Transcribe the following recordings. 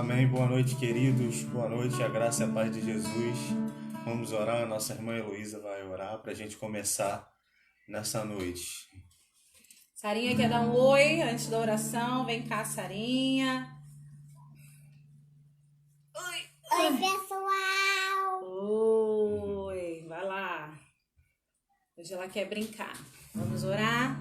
Amém. Boa noite, queridos. Boa noite, a graça e a paz de Jesus. Vamos orar. A nossa irmã Heloísa vai orar para a gente começar nessa noite. Sarinha quer dar um oi antes da oração. Vem cá, Sarinha. Oi, pessoal! Oi, vai lá. Hoje ela quer brincar. Vamos orar?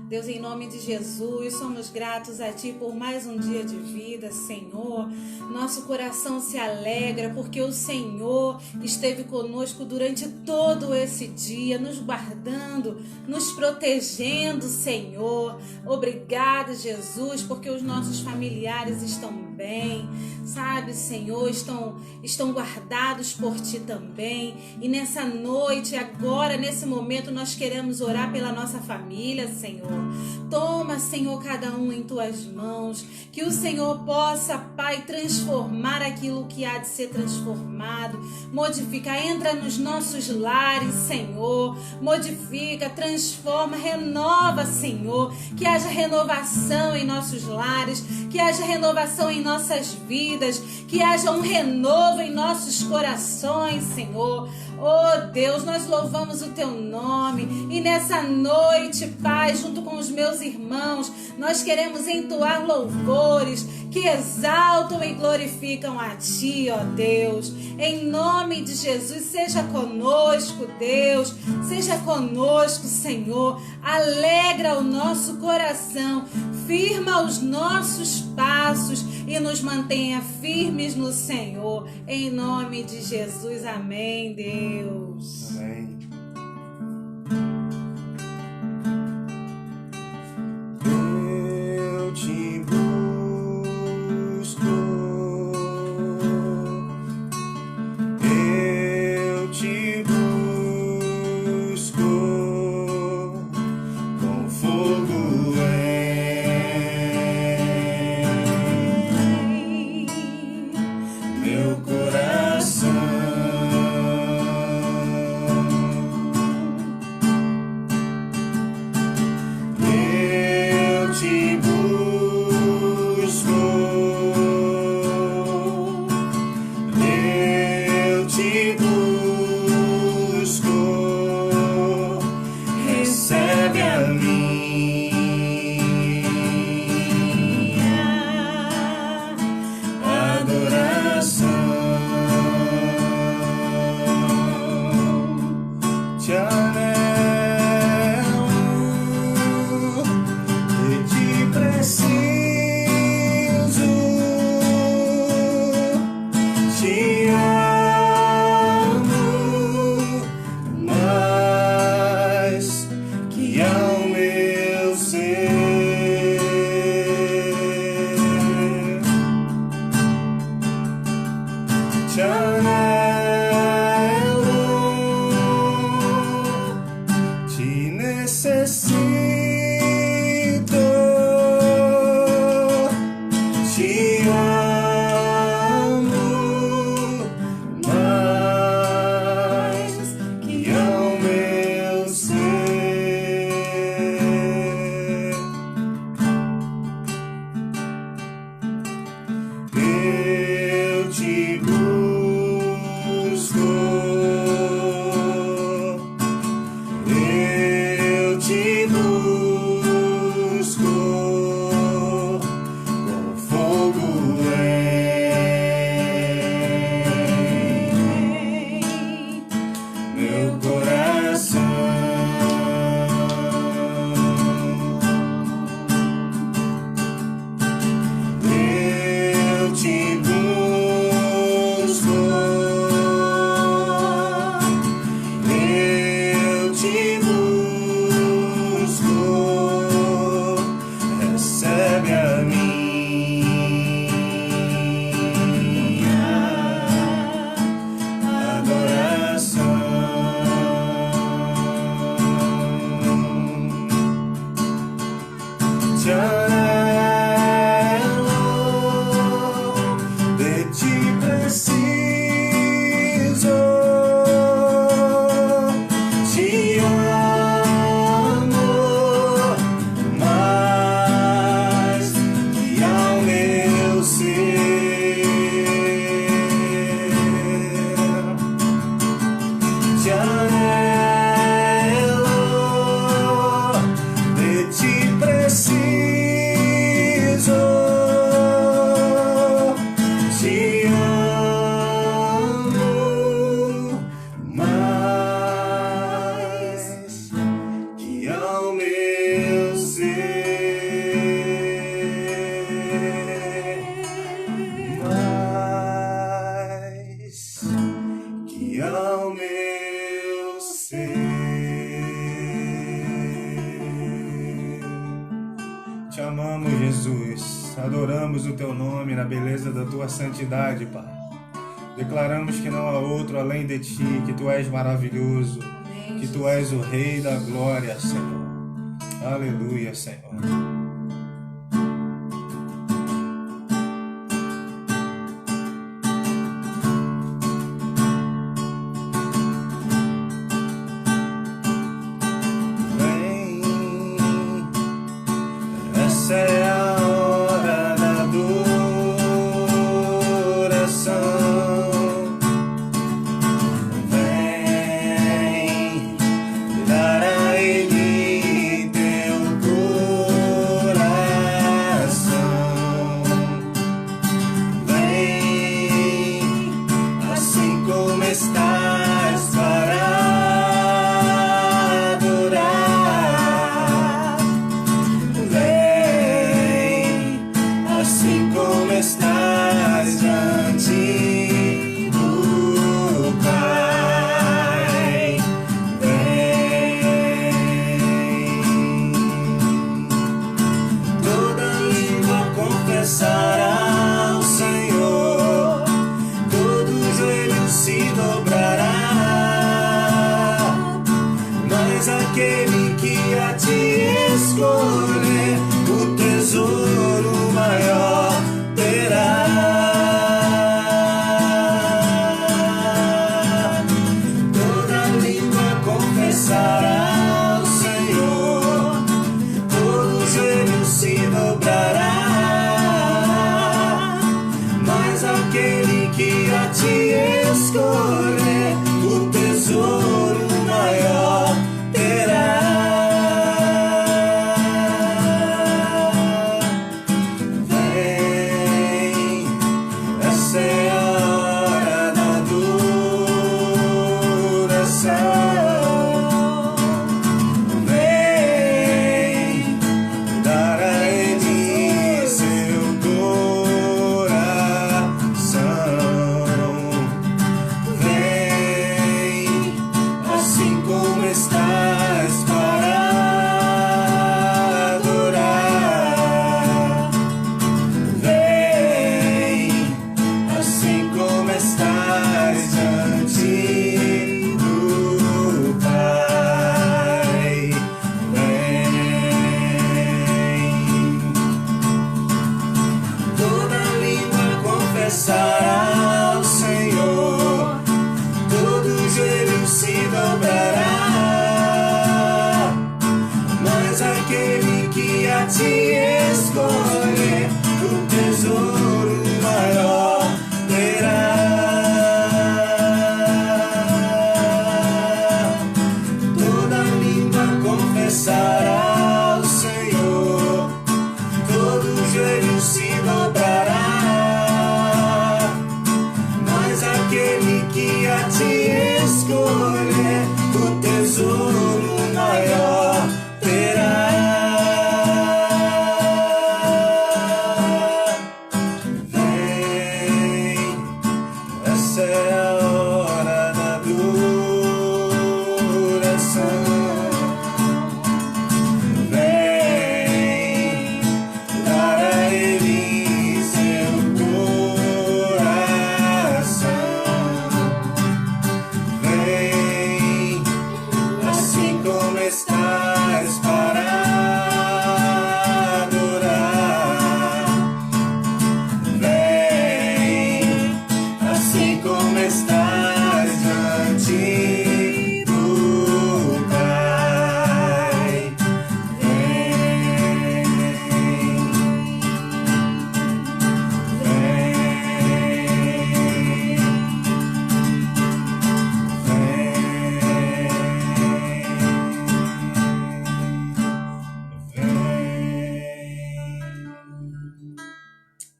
Deus, em nome de Jesus, somos gratos a Ti por mais um dia de vida, Senhor. Nosso coração se alegra porque o Senhor esteve conosco durante todo esse dia, nos guardando, nos protegendo, Senhor. Obrigada, Jesus, porque os nossos familiares estão bem, sabe, Senhor, estão guardados por Ti também. E nessa noite, agora, nesse momento, nós queremos orar pela nossa família, Senhor. Toma, Senhor, cada um em Tuas mãos, que o Senhor possa, Pai, transformar aquilo que há de ser transformado, modifica, entra nos nossos lares, Senhor, modifica, transforma, renova, Senhor, que haja renovação em nossos lares, que haja renovação em nossas vidas, que haja um renovo em nossos corações, Senhor. Oh Deus, nós louvamos o Teu nome e nessa noite, Pai, junto com os meus irmãos, nós queremos entoar louvores que exaltam e glorificam a Ti, ó Deus. Em nome de Jesus, seja conosco, Deus, seja conosco, Senhor. Alegra o nosso coração, firma os nossos passos e nos mantenha firmes no Senhor. Em nome de Jesus, amém, Deus. Amém. Eu te busco, eu te busco, com fogo em meu coração. Eu te busco, eu te busco, recebe a minha adoração. Te anelo e te preciso, te amo mais que ao meu ser. Te anelo, te necessito, te amo mais que ao meu ser. Eu te busco, eu te busco, com fogo em meu coração. Eu te busco, exaltamos o Teu nome na beleza da Tua santidade, Pai. Declaramos que não há outro além de Ti, que Tu és maravilhoso, que Tu és o Rei da glória, Senhor. Aleluia, Senhor.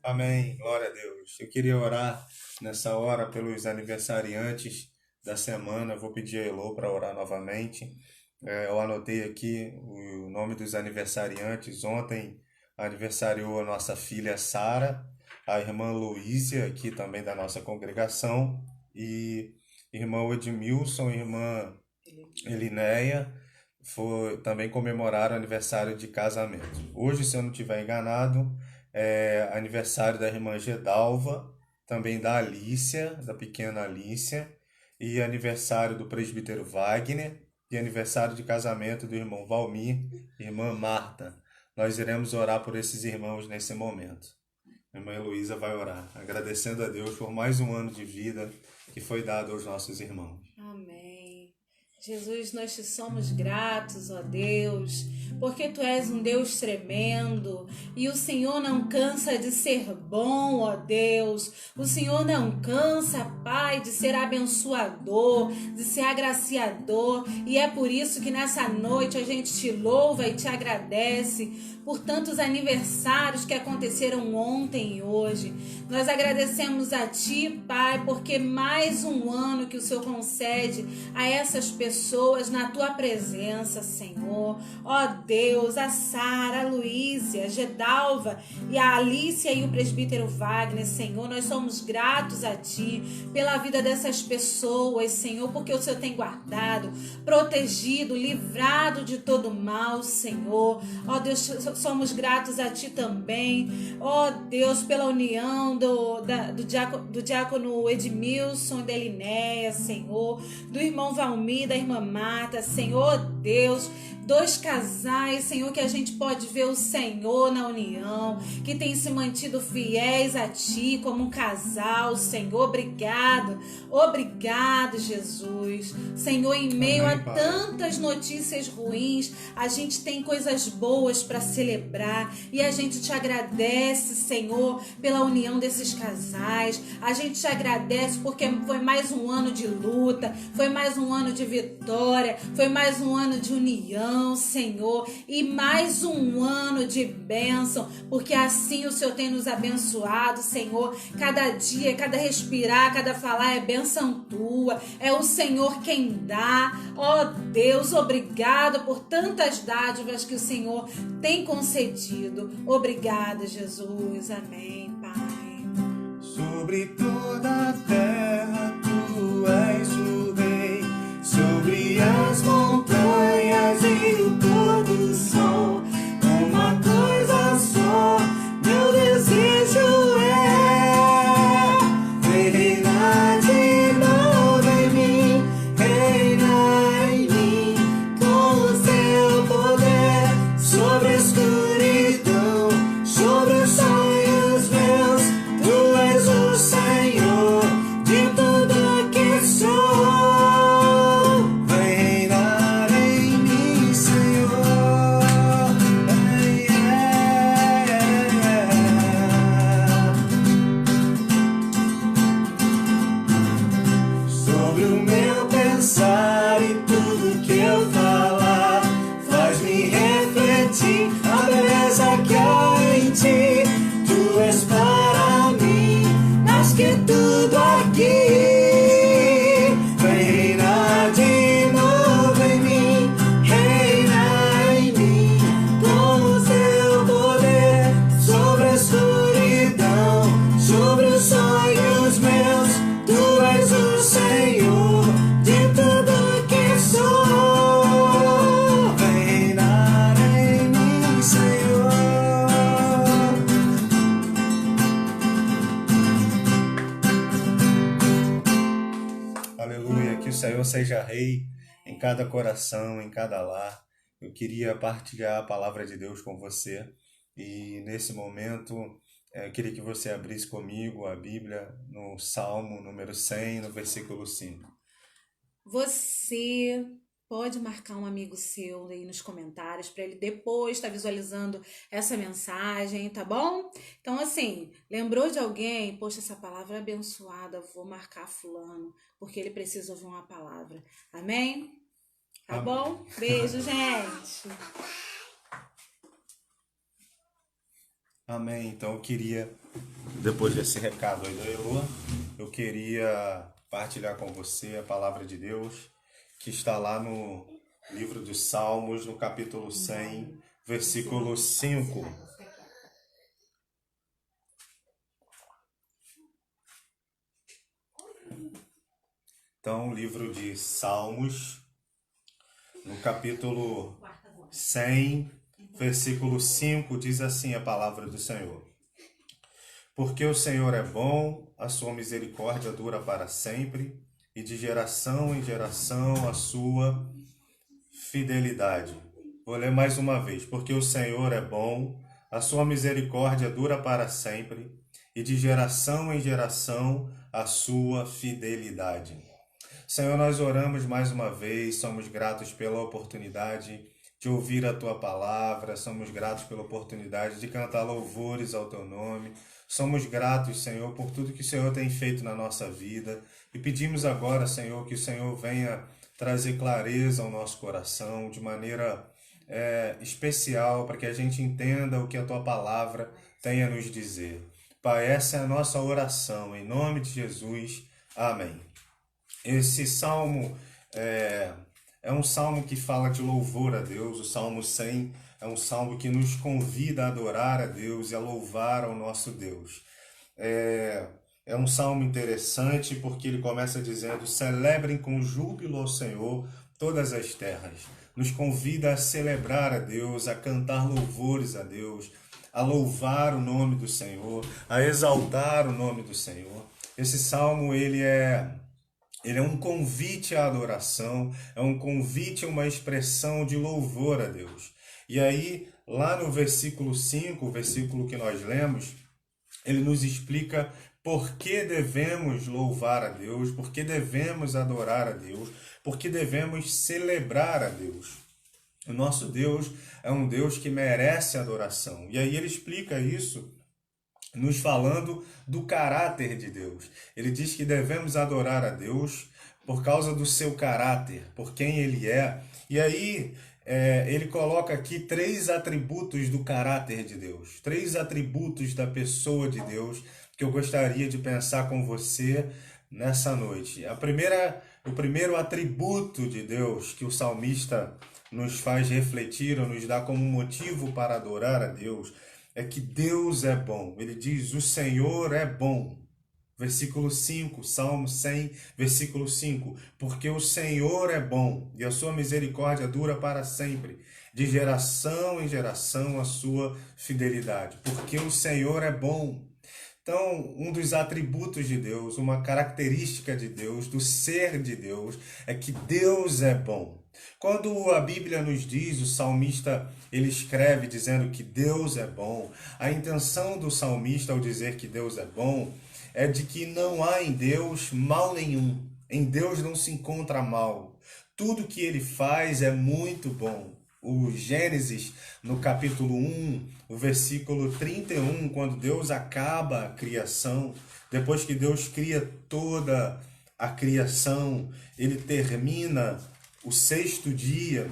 Amém, glória a Deus. Eu queria orar nessa hora pelos aniversariantes da semana. Eu vou pedir a Elô para orar novamente. Eu anotei aqui o nome dos aniversariantes. Ontem aniversariou a nossa filha Sara, a irmã Luísia, aqui também da nossa congregação, e irmão Edmilson, irmã Elinéia, também comemoraram o aniversário de casamento. Hoje, se eu não estiver enganado, aniversário da irmã Gedalva, também da Alícia, da pequena Alícia, e aniversário do presbítero Wagner, e aniversário de casamento do irmão Valmir e irmã Marta. Nós iremos orar por esses irmãos nesse momento. A irmã Heloísa vai orar, agradecendo a Deus por mais um ano de vida que foi dado aos nossos irmãos. Amém. Jesus, nós te somos gratos, ó Deus, porque Tu és um Deus tremendo e o Senhor não cansa de ser bom, ó Deus. O Senhor não cansa, Pai, de ser abençoador, de ser agraciador, e é por isso que nessa noite a gente te louva e te agradece por tantos aniversários que aconteceram ontem e hoje. Nós agradecemos a Ti, Pai, porque mais um ano que o Senhor concede a essas pessoas na Tua presença, Senhor. Ó Deus, a Sara, a Luísia, a Gedalva e a Alícia e o presbítero Wagner, Senhor, nós somos gratos a Ti pela vida dessas pessoas, Senhor, porque o Senhor tem guardado, protegido, livrado de todo mal, Senhor. Ó Deus, somos gratos a Ti também, ó Deus, pela união do diácono Edmilson e da Elinéia, Senhor, do irmão Valmir, da irmã Marta, Senhor Deus, dois casais, Senhor, que a gente pode ver o Senhor na união, que tem se mantido fiéis a Ti como um casal, Senhor. Obrigado, Jesus. Senhor, em meio a tantas notícias ruins, a gente tem coisas boas para celebrar e a gente te agradece, Senhor, pela união desses casais. A gente te agradece porque foi mais um ano de luta, foi mais um ano de vitória, foi mais um ano de união, Senhor, e mais um ano de bênção, porque assim o Senhor tem nos abençoado, Senhor. Cada dia, cada respirar, cada falar é bênção Tua, é o Senhor quem dá. Ó Deus, obrigado por tantas dádivas que o Senhor tem concedido. Obrigada, Jesus. Amém, Pai. Sobre toda a terra Tu és o Rei, sobre as montanhas e o pôr do sol, uma coisa só, meu desejo é reinar de novo em mim, reinar em mim, com o Teu poder, sobre a escuridão, sobre os sonhos meus. Tu és o Senhor de tudo que sou. Vem reinar em mim, Senhor. Sobre o meu pensar e tudo que eu falar, faz-me refletir a beleza que há em Ti. Tu és para mim mais que tudo aqui. Vem reinar de novo em mim, reinar em mim, com o Teu poder, sobre a escuridão, sobre os sonhos meus. Tu és o Senhor de tudo que sou. Vem reinar em mim, Senhor. Aleluia, que o Senhor seja Rei em cada coração, em cada lar. Eu queria partilhar a palavra de Deus com você e nesse momento eu queria que você abrisse comigo a Bíblia no Salmo número 100, no versículo 5. Você pode marcar um amigo seu aí nos comentários para ele depois estar visualizando essa mensagem, tá bom? Então, assim, lembrou de alguém? Poxa, essa palavra é abençoada, vou marcar fulano, porque ele precisa ouvir uma palavra. Amém? Tá Amém. bom? Beijo, gente. Amém. Então eu queria, depois desse recado aí da Elô, eu queria partilhar com você a palavra de Deus, que está lá no livro dos Salmos, no capítulo 100, versículo 5. Então, livro de Salmos, no capítulo 100, versículo 5, diz assim a palavra do Senhor. Porque o Senhor é bom, a sua misericórdia dura para sempre, e de geração em geração a sua fidelidade. Vou ler mais uma vez. Porque o Senhor é bom, a sua misericórdia dura para sempre, e de geração em geração a sua fidelidade. Senhor, nós oramos mais uma vez, somos gratos pela oportunidade de ouvir a Tua palavra, somos gratos pela oportunidade de cantar louvores ao Teu nome, somos gratos, Senhor, por tudo que o Senhor tem feito na nossa vida e pedimos agora, Senhor, que o Senhor venha trazer clareza ao nosso coração de maneira especial para que a gente entenda o que a Tua palavra tem a nos dizer. Pai, essa é a nossa oração, em nome de Jesus, amém. Esse salmo é um salmo que fala de louvor a Deus. O Salmo 100 é um salmo que nos convida a adorar a Deus e a louvar ao nosso Deus. É um salmo interessante porque ele começa dizendo: celebrem com júbilo ao Senhor todas as terras. Nos convida a celebrar a Deus, a cantar louvores a Deus, a louvar o nome do Senhor, a exaltar o nome do Senhor. Esse salmo, ele é um convite à adoração, é um convite a uma expressão de louvor a Deus. E aí, lá no versículo 5, o versículo que nós lemos, ele nos explica por que devemos louvar a Deus, por que devemos adorar a Deus, por que devemos celebrar a Deus. O nosso Deus é um Deus que merece adoração. E aí ele explica isso nos falando do caráter de Deus. Ele diz que devemos adorar a Deus por causa do seu caráter, por quem ele é. E aí ele coloca aqui 3 atributos do caráter de Deus, 3 atributos da pessoa de Deus que eu gostaria de pensar com você nessa noite. O primeiro atributo de Deus que o salmista nos faz refletir ou nos dá como motivo para adorar a Deus é que Deus é bom. Ele diz: o Senhor é bom. Versículo 5, Salmo 100, versículo 5. Porque o Senhor é bom e a sua misericórdia dura para sempre, de geração em geração a sua fidelidade. Porque o Senhor é bom. Então, um dos atributos de Deus, uma característica de Deus, do ser de Deus, é que Deus é bom. Quando a Bíblia nos diz, o salmista ele escreve dizendo que Deus é bom, a intenção do salmista ao dizer que Deus é bom é de que não há em Deus mal nenhum. Em Deus não se encontra mal. Tudo que ele faz é muito bom. O Gênesis, no capítulo 1, o versículo 31, quando Deus acaba a criação, depois que Deus cria toda a criação, ele termina o 6º dia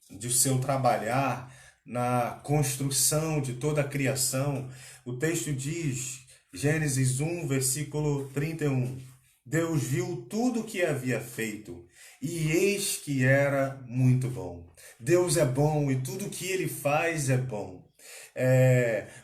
de seu trabalhar na construção de toda a criação. O texto diz, Gênesis 1, versículo 31, Deus viu tudo o que havia feito, e eis que era muito bom. Deus é bom e tudo que ele faz é bom.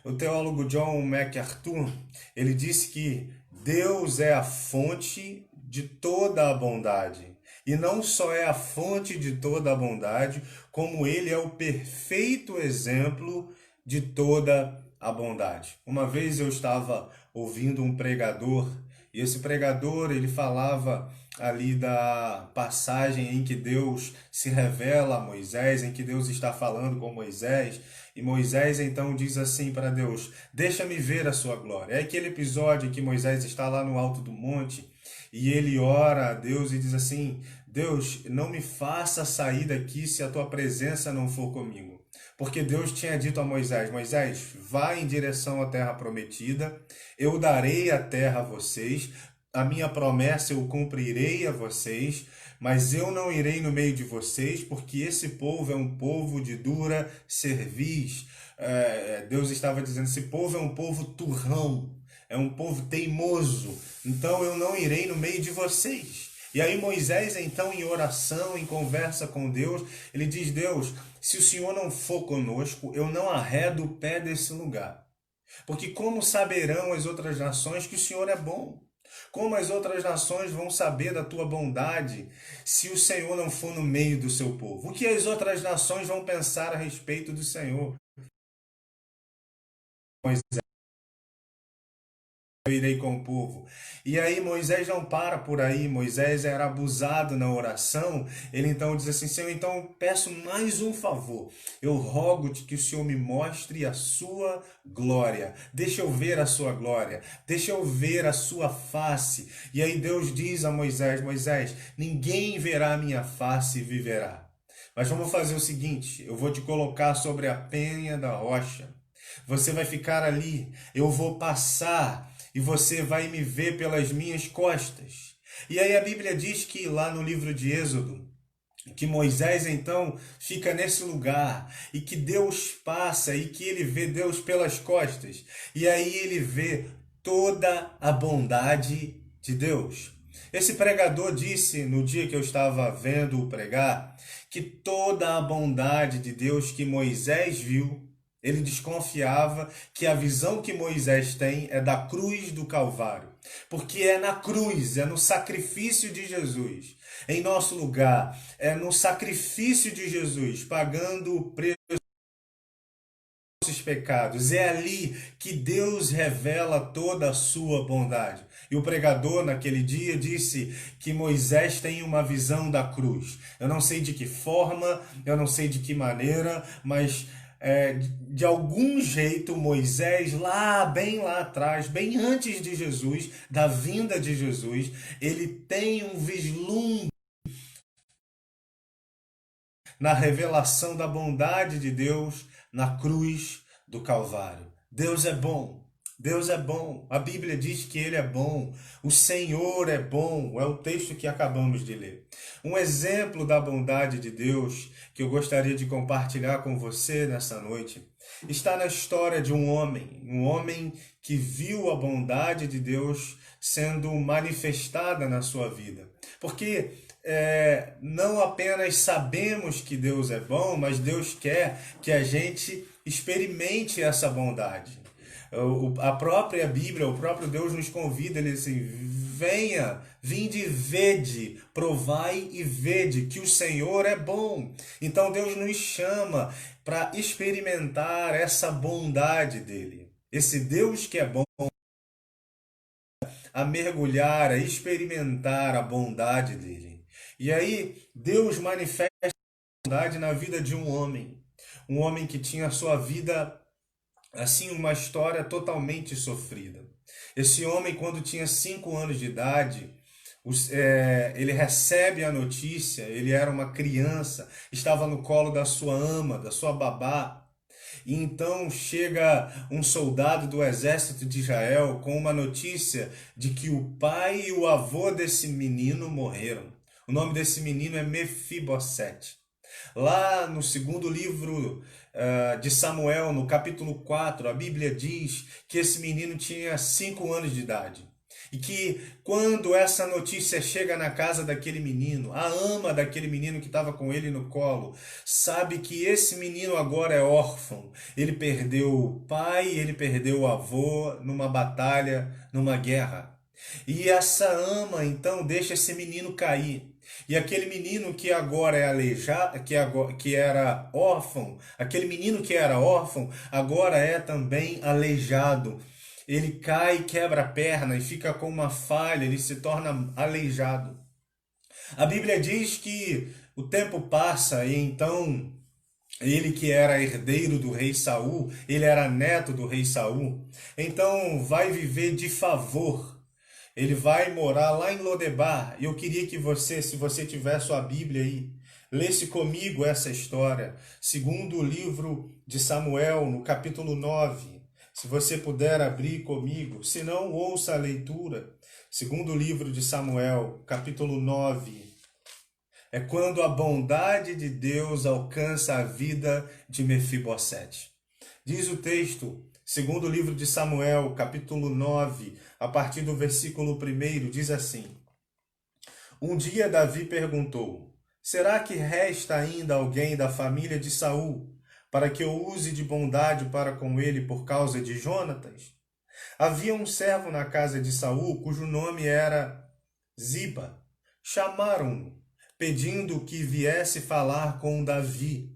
O teólogo John MacArthur, ele disse que Deus é a fonte de toda a bondade. E não só é a fonte de toda a bondade, como ele é o perfeito exemplo de toda a bondade. Uma vez eu estava ouvindo um pregador, e esse pregador ele falava ali da passagem em que Deus se revela a Moisés, em que Deus está falando com Moisés, e Moisés então diz assim para Deus: deixa-me ver a sua glória. É aquele episódio em que Moisés está lá no alto do monte, e ele ora a Deus e diz assim: Deus, não me faça sair daqui se a tua presença não for comigo. Porque Deus tinha dito a Moisés: Moisés, vá em direção à terra prometida, eu darei a terra a vocês, a minha promessa eu cumprirei a vocês, mas eu não irei no meio de vocês, porque esse povo é um povo de dura cerviz. Deus estava dizendo: esse povo é um povo turrão, é um povo teimoso, então eu não irei no meio de vocês. E aí Moisés, então, em oração, em conversa com Deus, ele diz: Deus, se o Senhor não for conosco, eu não arredo o pé desse lugar. Porque como saberão as outras nações que o Senhor é bom? Como as outras nações vão saber da tua bondade se o Senhor não for no meio do seu povo? O que as outras nações vão pensar a respeito do Senhor? Moisés eu irei com o povo. E aí Moisés não para por aí, Moisés era abusado na oração, ele então diz assim, Senhor, então peço mais um favor, eu rogo-te que o Senhor me mostre a sua glória, deixa eu ver a sua glória, deixa eu ver a sua face. E aí Deus diz a Moisés, Moisés, ninguém verá a minha face e viverá. Mas vamos fazer o seguinte, eu vou te colocar sobre a penha da rocha, você vai ficar ali, eu vou passar e você vai me ver pelas minhas costas. E aí a Bíblia diz que lá no livro de Êxodo, que Moisés então fica nesse lugar e que Deus passa e que ele vê Deus pelas costas. E aí ele vê toda a bondade de Deus. Esse pregador disse no dia que eu estava vendo-o pregar que toda a bondade de Deus que Moisés viu, ele desconfiava que a visão que Moisés tem é da cruz do Calvário. Porque é na cruz, é no sacrifício de Jesus, em nosso lugar, é no sacrifício de Jesus, pagando o preço dos nossos pecados. É ali que Deus revela toda a sua bondade. E o pregador naquele dia disse que Moisés tem uma visão da cruz. Eu não sei de que forma, eu não sei de que maneira, mas de algum jeito Moisés, bem lá atrás, bem antes de Jesus, da vinda de Jesus, ele tem um vislumbre na revelação da bondade de Deus na cruz do Calvário. Deus é bom. Deus é bom. A Bíblia diz que Ele é bom. O Senhor é bom. É o texto que acabamos de ler. Um exemplo da bondade de Deus que eu gostaria de compartilhar com você nessa noite está na história de um homem que viu a bondade de Deus sendo manifestada na sua vida. Porque não apenas sabemos que Deus é bom, mas Deus quer que a gente experimente essa bondade. A própria Bíblia, o próprio Deus nos convida, ele diz assim, vinde e vede, provai e vede que o Senhor é bom. Então Deus nos chama para experimentar essa bondade dele. Esse Deus que é bom, a mergulhar, a experimentar a bondade dele. E aí Deus manifesta a bondade na vida de um homem que tinha a sua vida assim, uma história totalmente sofrida. Esse homem, quando tinha 5 anos de idade, ele recebe a notícia, ele era uma criança, estava no colo da sua ama, da sua babá, e então chega um soldado do exército de Israel com uma notícia de que o pai e o avô desse menino morreram. O nome desse menino é Mefibosete. Lá no segundo livro de Samuel, no capítulo 4, a Bíblia diz que esse menino tinha 5 anos de idade. E que quando essa notícia chega na casa daquele menino, a ama daquele menino que estava com ele no colo, sabe que esse menino agora é órfão. Ele perdeu o pai, ele perdeu o avô numa batalha, numa guerra. E essa ama então deixa esse menino cair. E aquele menino que agora é aleijado, que era órfão, aquele menino que era órfão, agora é também aleijado. Ele cai, quebra a perna e fica com uma falha, ele se torna aleijado. A Bíblia diz que o tempo passa e então ele que era herdeiro do rei Saul, ele era neto do rei Saul, então vai viver de favor. Ele vai morar lá em Lodebar. E eu queria que você, se você tiver sua Bíblia aí, lesse comigo essa história. Segundo o livro de Samuel, no capítulo 9. Se você puder abrir comigo, se não, ouça a leitura. Segundo o livro de Samuel, capítulo 9. É quando a bondade de Deus alcança a vida de Mefibosete. Diz o texto, segundo o livro de Samuel, capítulo 9, a partir do versículo 1, diz assim: Um dia Davi perguntou: será que resta ainda alguém da família de Saul, para que eu use de bondade para com ele por causa de Jonatas? Havia um servo na casa de Saul, cujo nome era Ziba. Chamaram-no, pedindo que viesse falar com Davi.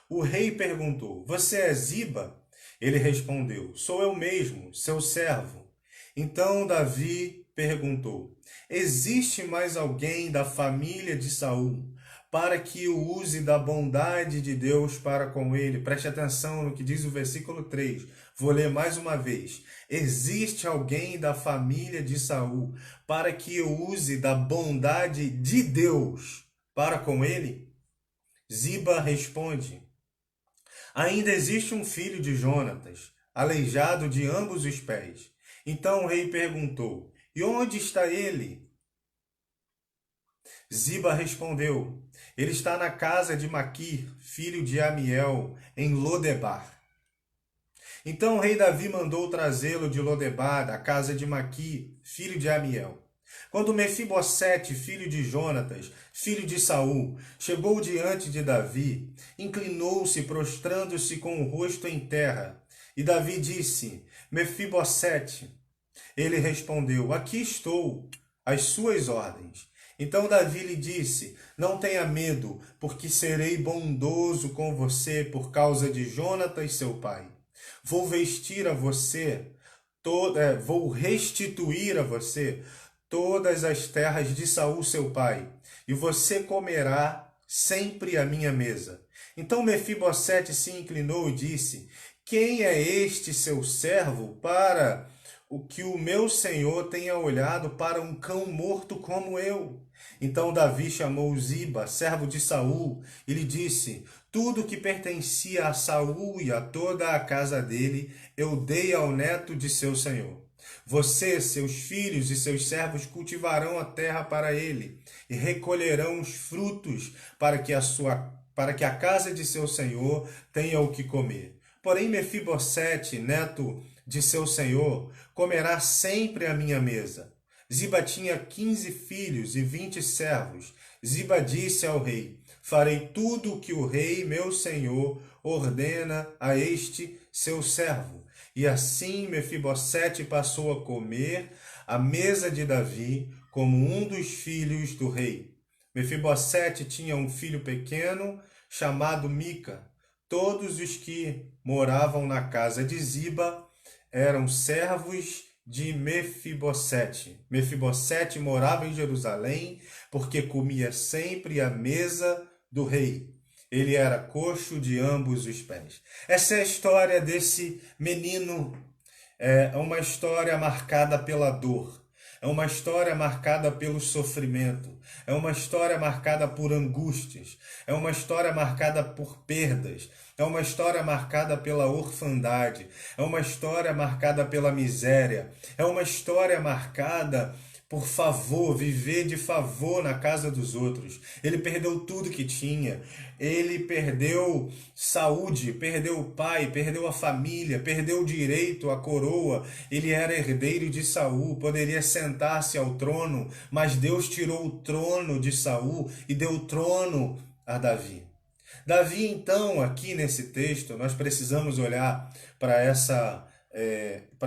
O rei perguntou: Você é Ziba? Ele respondeu: Sou eu mesmo, seu servo. Então Davi perguntou: existe mais alguém da família de Saul para que o use da bondade de Deus para com ele? Preste atenção no que diz o versículo 3. Vou ler mais uma vez. Existe alguém da família de Saul para que eu use da bondade de Deus para com ele? Ziba responde: ainda existe um filho de Jonatas, aleijado de ambos os pés. Então o rei perguntou: e onde está ele? Ziba respondeu: ele está na casa de Maquir, filho de Amiel, em Lodebar. Então o rei Davi mandou trazê-lo de Lodebar, da casa de Maquir, filho de Amiel. Quando Mefibosete, filho de Jonatas, filho de Saul, chegou diante de Davi, inclinou-se, prostrando-se com o rosto em terra. E Davi disse: Mefibosete. Ele respondeu: aqui estou, às suas ordens. Então Davi lhe disse: não tenha medo, porque serei bondoso com você por causa de Jonatas, seu pai. Vou restituir a você todas as terras de Saul, seu pai, e você comerá sempre à minha mesa. Então Mefibosete se inclinou e disse: quem é este seu servo para o que o meu senhor tenha olhado para um cão morto como eu? Então Davi chamou Ziba, servo de Saul, e lhe disse: tudo que pertencia a Saul e a toda a casa dele, eu dei ao neto de seu senhor. Você, seus filhos e seus servos cultivarão a terra para ele, e recolherão os frutos para que a casa de seu senhor tenha o que comer. Porém Mefibosete, neto de seu senhor, comerá sempre à minha mesa. Ziba tinha 15 filhos e 20 servos. Ziba disse ao rei: farei tudo o que o rei, meu senhor, ordena a este seu servo. E assim Mefibosete passou a comer à mesa de Davi como um dos filhos do rei. Mefibosete tinha um filho pequeno chamado Mica. Todos os que moravam na casa de Ziba eram servos de Mefibosete. Mefibosete morava em Jerusalém porque comia sempre à mesa do rei. Ele era coxo de ambos os pés. Essa é a história desse menino. É uma história marcada pela dor. É uma história marcada pelo sofrimento. É uma história marcada por angústias. É uma história marcada por perdas. É uma história marcada pela orfandade. É uma história marcada pela miséria. É uma história marcada por favor, viver de favor na casa dos outros. Ele perdeu tudo que tinha. Ele perdeu saúde, perdeu o pai, perdeu a família, perdeu o direito, a coroa. Ele era herdeiro de Saul, poderia sentar-se ao trono, mas Deus tirou o trono de Saul e deu o trono a Davi. Davi, então, aqui nesse texto, nós precisamos olhar para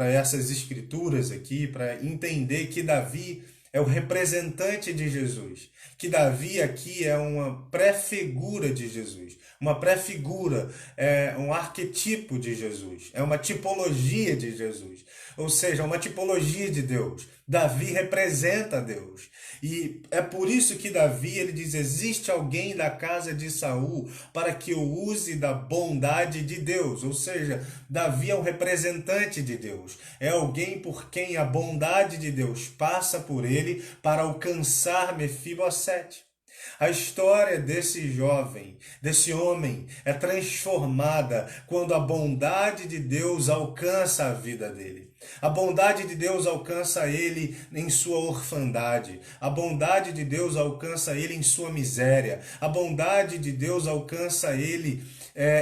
essas escrituras aqui, para entender que Davi é o representante de Jesus, que Davi aqui é uma pré-figura de Jesus, uma pré-figura, é um arquetipo de Jesus, é uma tipologia de Jesus, ou seja, uma tipologia de Deus. Davi representa Deus. E é por isso que Davi, ele diz: existe alguém da casa de Saul para que eu use da bondade de Deus. Ou seja, Davi é o representante de Deus. É alguém por quem a bondade de Deus passa por ele para alcançar Mefibosete. A história desse jovem, desse homem, é transformada quando a bondade de Deus alcança a vida dele. A bondade de Deus alcança ele em sua orfandade. A bondade de Deus alcança ele em sua miséria. A bondade de Deus alcança ele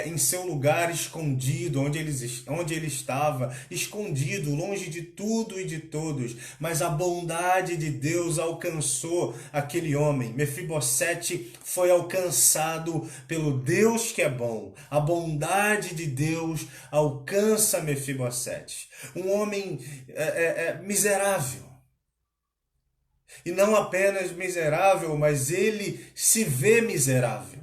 em seu lugar escondido, onde ele estava, escondido, longe de tudo e de todos. Mas a bondade de Deus alcançou aquele homem. Mefibosete foi alcançado pelo Deus que é bom. A bondade de Deus alcança Mefibosete. Um homem miserável. E não apenas miserável, mas ele se vê miserável.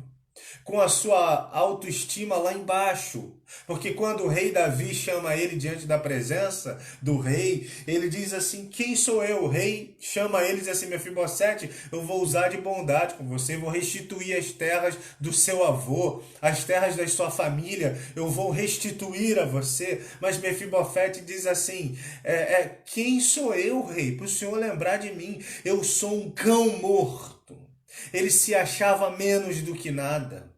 com a sua autoestima lá embaixo. Porque quando o rei Davi chama ele diante da presença do rei, ele diz assim: quem sou eu? O rei chama ele e diz assim: Mefibosete, eu vou usar de bondade com você, vou restituir as terras do seu avô, as terras da sua família, eu vou restituir a você. Mas Mefibosete diz assim: quem sou eu, rei, para o senhor lembrar de mim? Eu sou um cão morto. Ele se achava menos do que nada.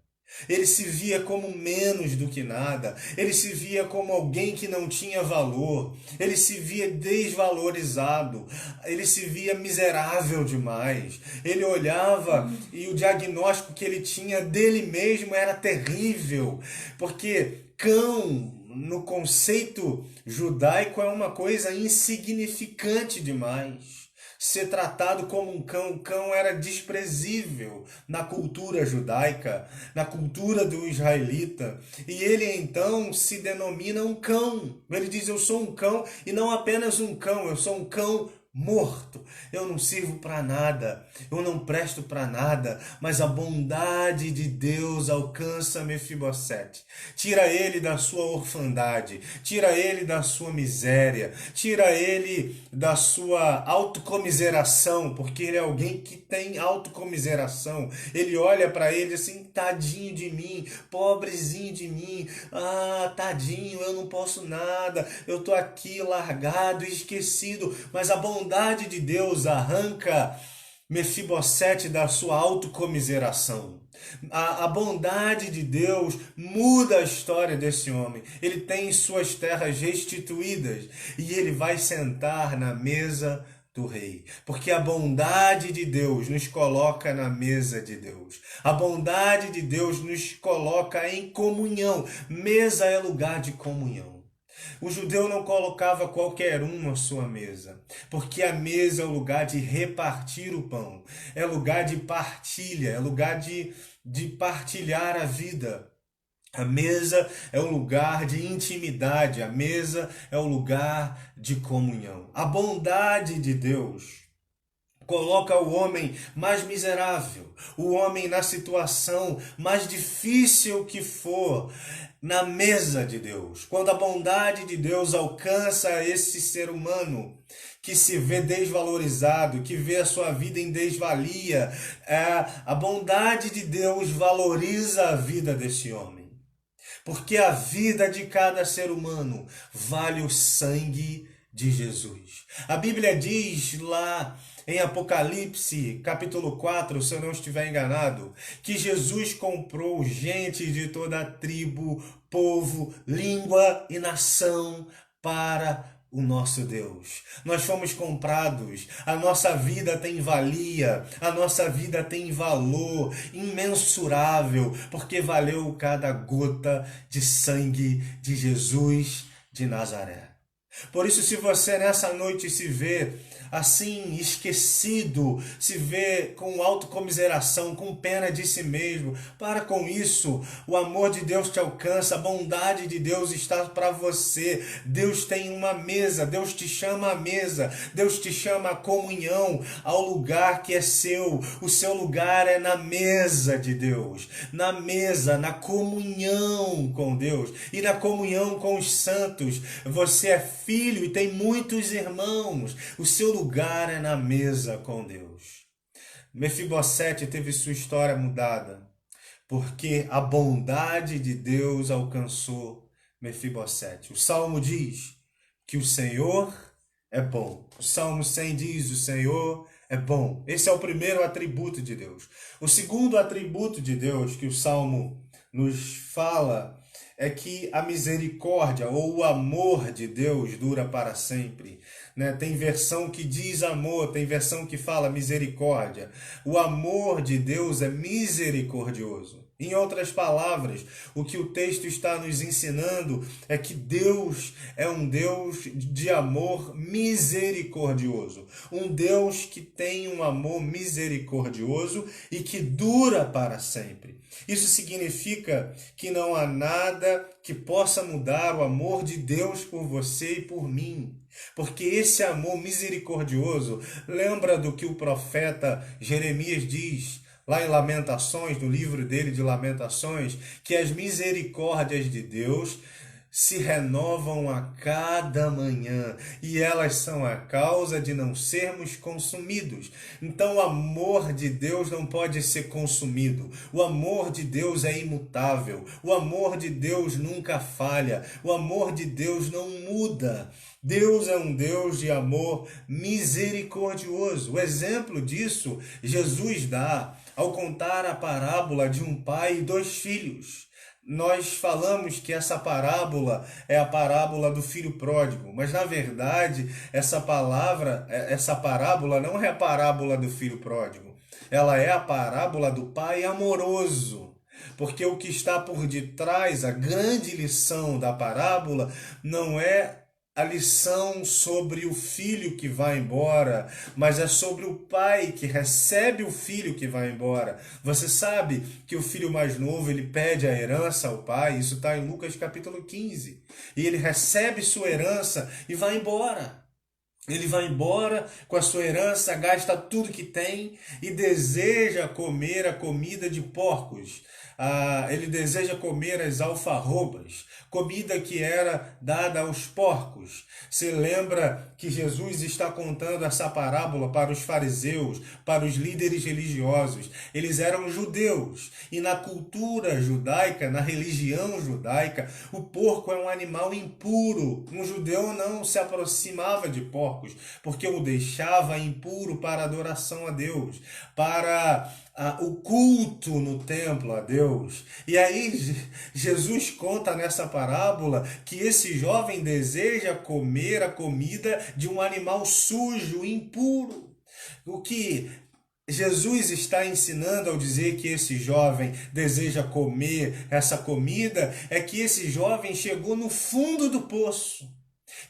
Ele se via como menos do que nada. Ele se via como alguém que não tinha valor. Ele se via desvalorizado. Ele se via miserável demais. Ele olhava e o diagnóstico que ele tinha dele mesmo era terrível. Porque cão, no conceito judaico, é uma coisa insignificante demais. Ser tratado como um cão era desprezível na cultura judaica, na cultura do israelita. E ele então se denomina um cão. Ele diz: eu sou um cão, e não apenas um cão, eu sou um cão morto. Eu não sirvo para nada, eu não presto para nada, mas a bondade de Deus alcança Mefibosete. Tira ele da sua orfandade, tira ele da sua miséria, tira ele da sua autocomiseração, porque ele é alguém que tem autocomiseração. Ele olha para ele assim: tadinho de mim, pobrezinho de mim, tadinho, eu não posso nada, eu tô aqui largado e esquecido. Mas a bondade de Deus arranca Mefibosete da sua autocomiseração. A bondade de Deus muda a história desse homem. Ele tem suas terras restituídas e ele vai sentar na mesa do rei. Porque a bondade de Deus nos coloca na mesa de Deus. A bondade de Deus nos coloca em comunhão. Mesa é lugar de comunhão. O judeu não colocava qualquer um à sua mesa, porque a mesa é o lugar de repartir o pão, é lugar de partilha, é lugar de partilhar a vida. A mesa é o lugar de intimidade, a mesa é o lugar de comunhão. A bondade de Deus coloca o homem mais miserável, o homem na situação mais difícil que for, na mesa de Deus. Quando a bondade de Deus alcança esse ser humano que se vê desvalorizado, que vê a sua vida em desvalia, a bondade de Deus valoriza a vida desse homem. Porque a vida de cada ser humano vale o sangue de Jesus. A Bíblia diz lá em Apocalipse, capítulo 4, se eu não estiver enganado, que Jesus comprou gente de toda tribo, povo, língua e nação para o nosso Deus. Nós fomos comprados, a nossa vida tem valia, a nossa vida tem valor imensurável, porque valeu cada gota de sangue de Jesus de Nazaré. Por isso, se você nessa noite se vê assim, esquecido, se vê com autocomiseração, com pena de si mesmo, para com isso. O amor de Deus te alcança, a bondade de Deus está para você. Deus tem uma mesa, Deus te chama à mesa, Deus te chama à comunhão, ao lugar que é seu. O seu lugar é na mesa de Deus, na mesa, na comunhão com Deus e na comunhão com os santos. Você é filho e tem muitos irmãos. O seu lugar é na mesa com Deus. Mefibosete teve sua história mudada, porque a bondade de Deus alcançou Mefibosete. O Salmo diz que o Senhor é bom. O Salmo 100 diz: o Senhor é bom. Esse é o primeiro atributo de Deus. O segundo atributo de Deus que o Salmo nos fala é que a misericórdia ou o amor de Deus dura para sempre. Tem versão que diz amor, tem versão que fala misericórdia. O amor de Deus é misericordioso. Em outras palavras, o que o texto está nos ensinando é que Deus é um Deus de amor misericordioso. Um Deus que tem um amor misericordioso e que dura para sempre. Isso significa que não há nada que possa mudar o amor de Deus por você e por mim. Porque esse amor misericordioso lembra do que o profeta Jeremias diz lá em Lamentações, no livro dele de Lamentações, que as misericórdias de Deus se renovam a cada manhã e elas são a causa de não sermos consumidos. Então o amor de Deus não pode ser consumido. O amor de Deus é imutável. O amor de Deus nunca falha. O amor de Deus não muda. Deus é um Deus de amor misericordioso. O exemplo disso Jesus dá ao contar a parábola de um pai e dois filhos. Nós falamos que essa parábola é a parábola do filho pródigo, mas na verdade essa parábola não é a parábola do filho pródigo, ela é a parábola do pai amoroso. Porque o que está por detrás, a grande lição da parábola, não é a lição sobre o filho que vai embora, mas é sobre o pai que recebe o filho que vai embora. Você sabe que o filho mais novo, ele pede a herança ao pai, isso está em Lucas capítulo 15. E ele recebe sua herança e vai embora. Ele vai embora com a sua herança, gasta tudo que tem e deseja comer a comida de porcos. Ele deseja comer as alfarrobas, comida que era dada aos porcos. Você lembra que Jesus está contando essa parábola para os fariseus, para os líderes religiosos. Eles eram judeus e na cultura judaica, na religião judaica, o porco é um animal impuro. Um judeu não se aproximava de porcos, porque o deixava impuro para adoração a Deus, para o culto no templo a Deus. E aí Jesus conta nessa parábola que esse jovem deseja comer a comida de um animal sujo, impuro. O que Jesus está ensinando ao dizer que esse jovem deseja comer essa comida é que esse jovem chegou no fundo do poço,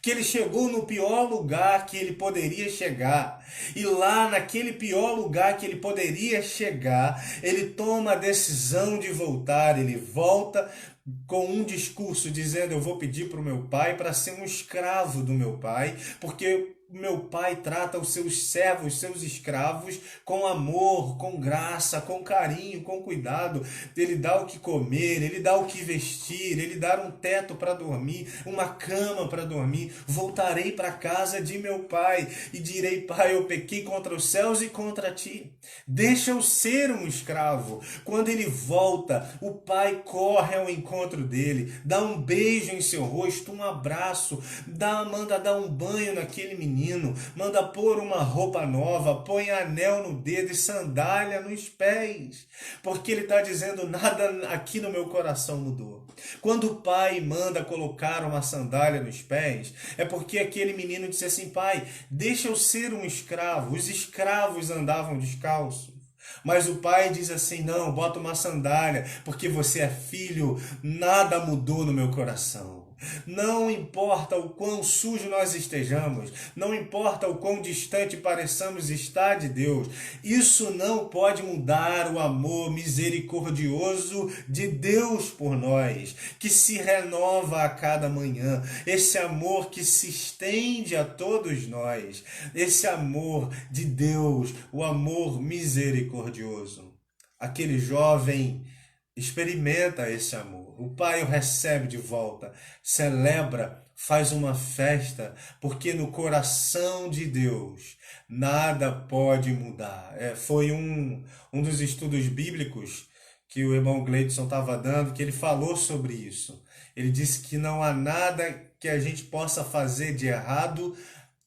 que ele chegou no pior lugar que ele poderia chegar. E lá naquele pior lugar que ele poderia chegar, ele toma a decisão de voltar. Ele volta com um discurso dizendo: eu vou pedir para o meu pai para ser um escravo do meu pai, porque meu pai trata os seus servos, seus escravos, com amor, com graça, com carinho, com cuidado. Ele dá o que comer, ele dá o que vestir, ele dá um teto para dormir, uma cama para dormir. Voltarei para a casa de meu pai e direi: pai, eu pequei contra os céus e contra ti. Deixa eu ser um escravo. Quando ele volta, o pai corre ao encontro dele, dá um beijo em seu rosto, um abraço, manda dar um banho naquele menino, manda pôr uma roupa nova, põe anel no dedo e sandália nos pés, porque ele está dizendo: nada aqui no meu coração mudou. Quando o pai manda colocar uma sandália nos pés, é porque aquele menino disse assim: pai, deixa eu ser um escravo. Os escravos andavam descalços. Mas o pai diz assim: não, bota uma sandália, porque você é filho. Nada mudou no meu coração. Não importa o quão sujo nós estejamos, não importa o quão distante pareçamos estar de Deus, isso não pode mudar o amor misericordioso de Deus por nós, que se renova a cada manhã, esse amor que se estende a todos nós, esse amor de Deus, o amor misericordioso. Aquele jovem experimenta esse amor. O pai o recebe de volta, celebra, faz uma festa, porque no coração de Deus nada pode mudar. Foi um dos estudos bíblicos que o irmão Gleidson estava dando, que ele falou sobre isso. Ele disse que não há nada que a gente possa fazer de errado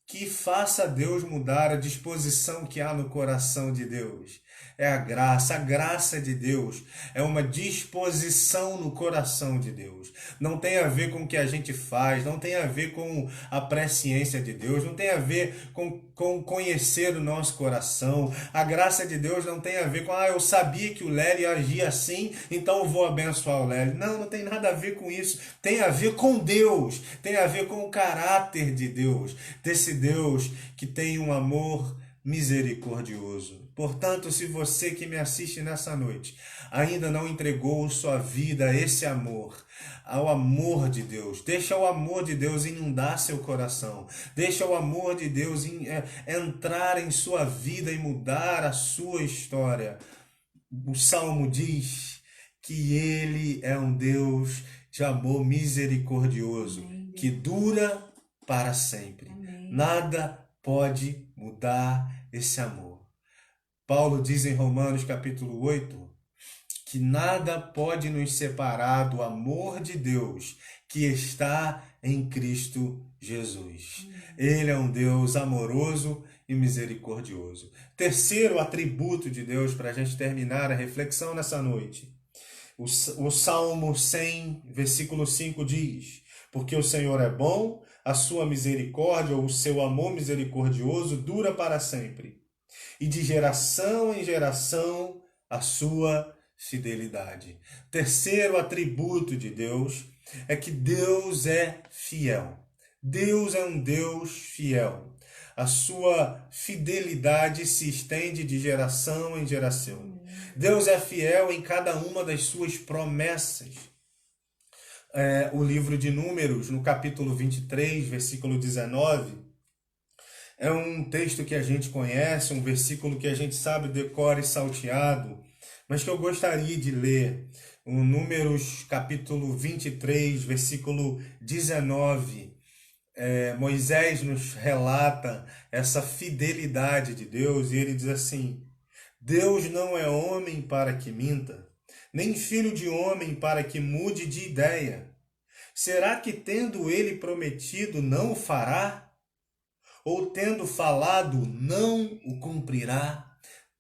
que faça Deus mudar a disposição que há no coração de Deus. É a graça de Deus é uma disposição no coração de Deus. Não tem a ver com o que a gente faz, não tem a ver com a presciência de Deus, não tem a ver com conhecer o nosso coração. A graça de Deus não tem a ver com: eu sabia que o Lélio agia assim, então eu vou abençoar o Lélio. Não tem nada a ver com isso. Tem a ver com Deus, tem a ver com o caráter de Deus, desse Deus que tem um amor misericordioso. Portanto, se você que me assiste nessa noite ainda não entregou sua vida a esse amor, ao amor de Deus, deixa o amor de Deus inundar seu coração, deixa o amor de Deus entrar em sua vida e mudar a sua história. o Salmo diz que Ele é um Deus de amor misericordioso, Amém, Deus. que dura para sempre. Amém. Nada pode mudar esse amor. Paulo diz em Romanos capítulo 8 que nada pode nos separar do amor de Deus que está em Cristo Jesus. Ele é um Deus amoroso e misericordioso. Terceiro atributo de Deus, para a gente terminar a reflexão nessa noite. O Salmo 100, versículo 5 diz: porque o Senhor é bom, a sua misericórdia, ou o seu amor misericordioso dura para sempre, e de geração em geração a sua fidelidade. Terceiro atributo de Deus é que Deus é fiel. Deus é um Deus fiel. A sua fidelidade se estende de geração em geração. Deus é fiel em cada uma das suas promessas. O livro de Números, no capítulo 23, versículo 19, é um texto que a gente conhece, um versículo que a gente sabe decor e salteado, mas que eu gostaria de ler. O Números capítulo 23, versículo 19. Moisés nos relata essa fidelidade de Deus e ele diz assim: Deus não é homem para que minta, nem filho de homem para que mude de ideia. Será que tendo ele prometido não o fará? Ou tendo falado não o cumprirá?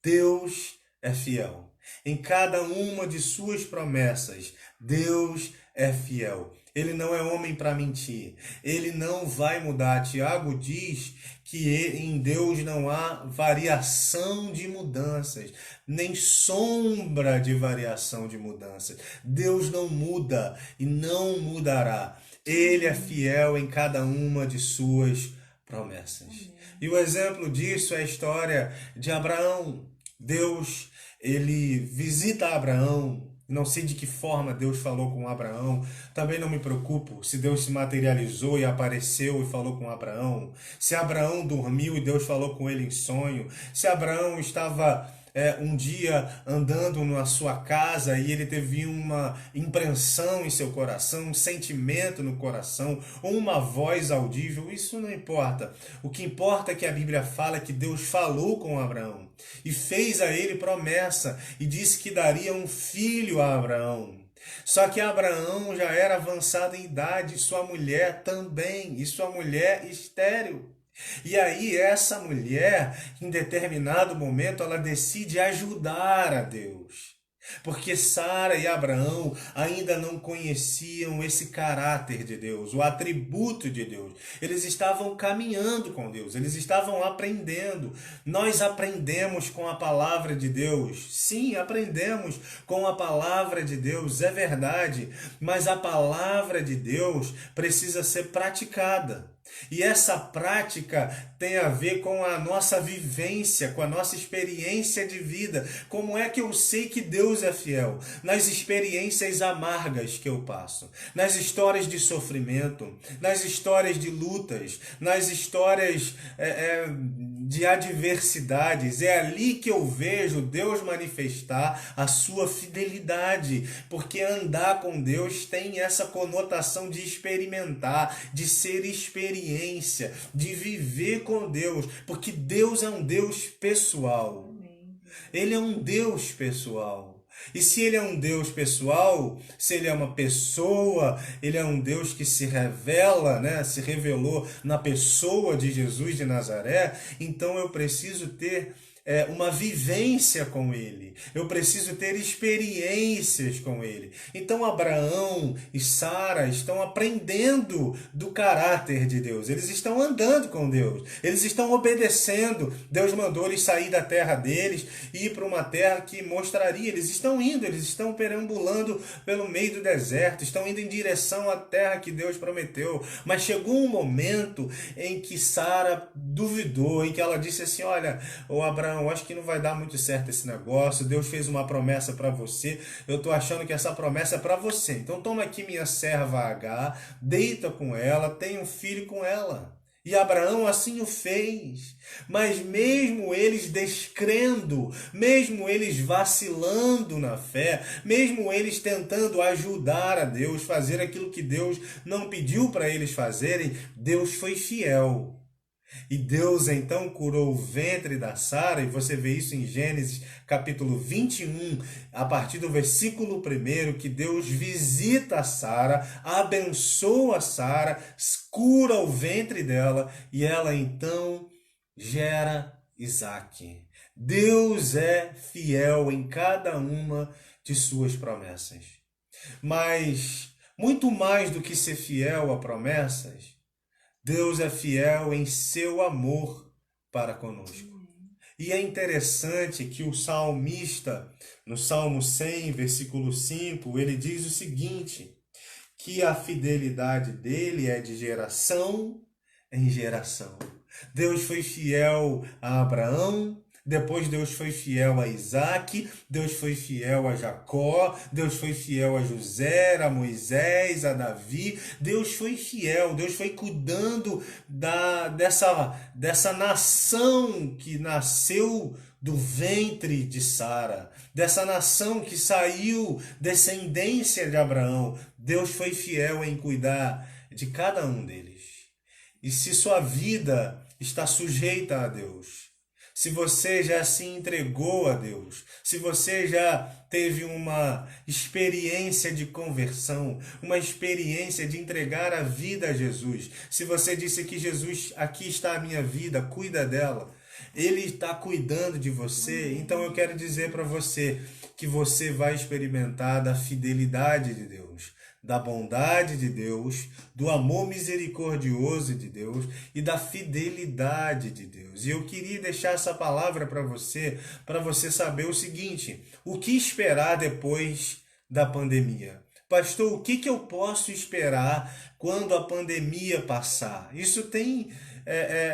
Deus é fiel. Em cada uma de suas promessas, Deus é fiel. Ele não é homem para mentir. Ele não vai mudar. Tiago diz que em Deus não há variação de mudanças, nem sombra de variação de mudanças. Deus não muda e não mudará. Ele é fiel em cada uma de suas promessas. E o exemplo disso é a história de Abraão. Deus, ele visita Abraão. Não sei de que forma Deus falou com Abraão. Também não me preocupo se Deus se materializou e apareceu e falou com Abraão. Se Abraão dormiu e Deus falou com ele em sonho. Se Abraão estava um dia andando na sua casa e ele teve uma impressão em seu coração, um sentimento no coração, ou uma voz audível, isso não importa. O que importa é que a Bíblia fala que Deus falou com Abraão e fez a ele promessa e disse que daria um filho a Abraão. Só que Abraão já era avançado em idade, sua mulher também, e sua mulher estéril. E aí essa mulher, em determinado momento, ela decide ajudar a Deus. Porque Sara e Abraão ainda não conheciam esse caráter de Deus, o atributo de Deus. Eles estavam caminhando com Deus, eles estavam aprendendo. Nós aprendemos com a palavra de Deus. Sim, aprendemos com a palavra de Deus, é verdade. Mas a palavra de Deus precisa ser praticada. E essa prática tem a ver com a nossa vivência, com a nossa experiência de vida. Como é que eu sei que Deus é fiel? Nas experiências amargas que eu passo, nas histórias de sofrimento, nas histórias de lutas, nas histórias de adversidades. É ali que eu vejo Deus manifestar a sua fidelidade, porque andar com Deus tem essa conotação de experimentar, de ser experiência, de viver com Deus, porque Deus é um Deus pessoal. Ele é um Deus pessoal. E se ele é um Deus pessoal, se ele é uma pessoa, ele é um Deus que se revela, se revelou na pessoa de Jesus de Nazaré, então eu preciso ter uma vivência com ele. Eu preciso ter experiências com ele. Então Abraão e Sara estão aprendendo do caráter de Deus. Eles estão andando com Deus. Eles estão obedecendo. Deus mandou eles sair da terra deles e ir para uma terra que mostraria. Eles estão indo, eles estão perambulando pelo meio do deserto. Estão indo em direção à terra que Deus prometeu. Mas chegou um momento em que Sara duvidou, em que ela disse assim: olha, Abraão, acho que não vai dar muito certo esse negócio. Deus fez uma promessa para você. Eu estou achando que essa promessa é para você. Então toma aqui minha serva Agar, deita com ela, tenha um filho com ela. E Abraão assim o fez. Mas mesmo eles descrendo, mesmo eles vacilando na fé, mesmo eles tentando ajudar a Deus, fazer aquilo que Deus não pediu para eles fazerem, Deus foi fiel. E Deus então curou o ventre da Sara, e você vê isso em Gênesis capítulo 21, a partir do versículo 1, que Deus visita a Sara, abençoa a Sara, cura o ventre dela, e ela então gera Isaque. Deus é fiel em cada uma de suas promessas. Mas, muito mais do que ser fiel a promessas, Deus é fiel em seu amor para conosco. E é interessante que o salmista, no Salmo 100, versículo 5, ele diz o seguinte, que a fidelidade dele é de geração em geração. Deus foi fiel a Abraão, depois Deus foi fiel a Isaque, Deus foi fiel a Jacó, Deus foi fiel a José, a Moisés, a Davi. Deus foi fiel, Deus foi cuidando dessa nação que nasceu do ventre de Sara, dessa nação que saiu descendência de Abraão. Deus foi fiel em cuidar de cada um deles. E se sua vida está sujeita a Deus, se você já se entregou a Deus, se você já teve uma experiência de conversão, uma experiência de entregar a vida a Jesus, se você disse que Jesus, aqui está a minha vida, cuida dela, Ele está cuidando de você, então eu quero dizer para você que você vai experimentar da fidelidade de Deus, da bondade de Deus, do amor misericordioso de Deus e da fidelidade de Deus. E eu queria deixar essa palavra para você saber o seguinte: o que esperar depois da pandemia? Pastor, o que eu posso esperar quando a pandemia passar? Isso tem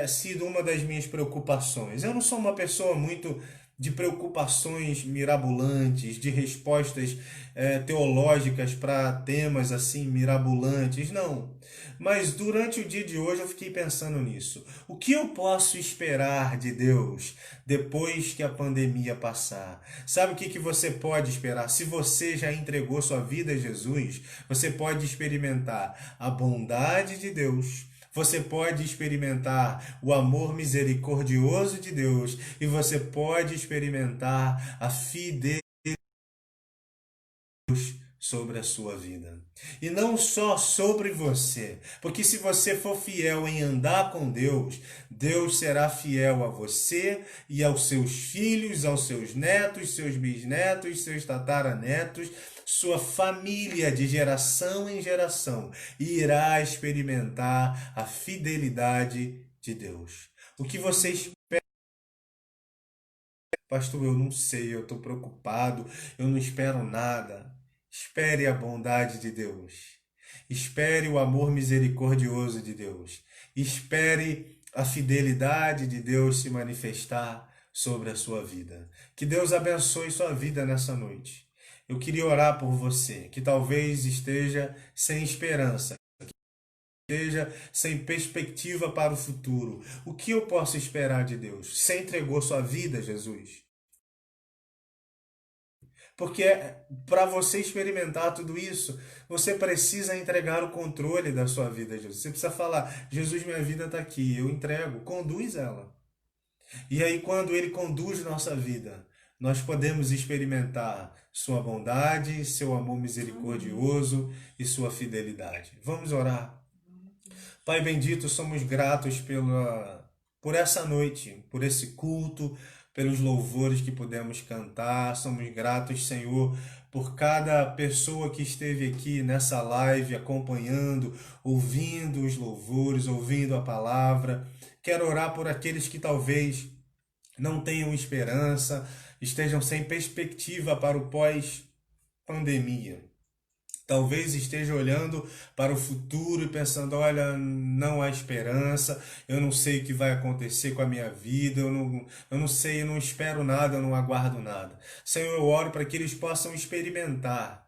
sido uma das minhas preocupações. Eu não sou uma pessoa muito de preocupações mirabolantes, de respostas teológicas para temas assim mirabolantes, não. Mas durante o dia de hoje eu fiquei pensando nisso. O que eu posso esperar de Deus depois que a pandemia passar? Sabe o que você pode esperar? Se você já entregou sua vida a Jesus, você pode experimentar a bondade de Deus. Você pode experimentar o amor misericordioso de Deus e você pode experimentar a fidelidade de Deus sobre a sua vida. E não só sobre você, porque se você for fiel em andar com Deus, Deus será fiel a você e aos seus filhos, aos seus netos, seus bisnetos, seus tataranetos. Sua família de geração em geração irá experimentar a fidelidade de Deus. O que você espera? Pastor, eu não sei, eu estou preocupado, eu não espero nada. Espere a bondade de Deus. Espere o amor misericordioso de Deus. Espere a fidelidade de Deus se manifestar sobre a sua vida. Que Deus abençoe sua vida nessa noite. Eu queria orar por você, que talvez esteja sem esperança, que esteja sem perspectiva para o futuro. O que eu posso esperar de Deus? Você entregou sua vida a Jesus? Porque para você experimentar tudo isso, você precisa entregar o controle da sua vida a Jesus. Você precisa falar: Jesus, minha vida está aqui, eu entrego, conduz ela. E aí, quando Ele conduz nossa vida, nós podemos experimentar sua bondade, seu amor misericordioso e sua fidelidade. Vamos orar. Pai bendito, somos gratos por essa noite, por esse culto, pelos louvores que pudemos cantar. Somos gratos, Senhor, por cada pessoa que esteve aqui nessa live acompanhando, ouvindo os louvores, ouvindo a palavra. Quero orar por aqueles que talvez não tenham esperança, estejam sem perspectiva para o pós-pandemia. Talvez esteja olhando para o futuro e pensando: olha, não há esperança, eu não sei o que vai acontecer com a minha vida, eu não sei, eu não espero nada, eu não aguardo nada. Senhor, eu oro para que eles possam experimentar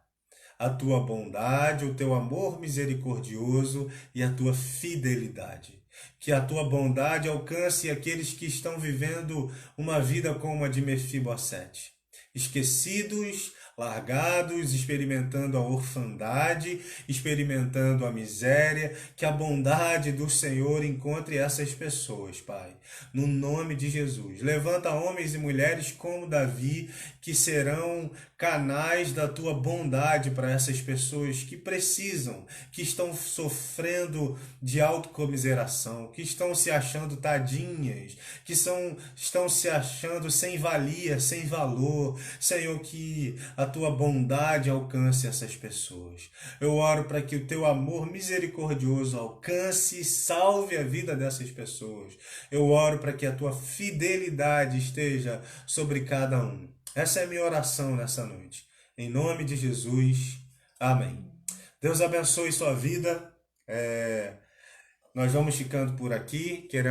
a tua bondade, o teu amor misericordioso e a tua fidelidade. Que a tua bondade alcance aqueles que estão vivendo uma vida como a de Mefibosete, esquecidos, largados, experimentando a orfandade, experimentando a miséria. Que a bondade do Senhor encontre essas pessoas, Pai, no nome de Jesus. Levanta homens e mulheres como Davi, que serão canais da tua bondade para essas pessoas que precisam, que estão sofrendo de autocomiseração, que estão se achando tadinhas, que estão se achando sem valia, sem valor. Senhor, que a tua bondade alcance essas pessoas. Eu oro para que o teu amor misericordioso alcance e salve a vida dessas pessoas. Eu oro para que a tua fidelidade esteja sobre cada um. Essa é a minha oração nessa noite. Em nome de Jesus. Amém. Deus abençoe sua vida. Nós vamos ficando por aqui. Queremos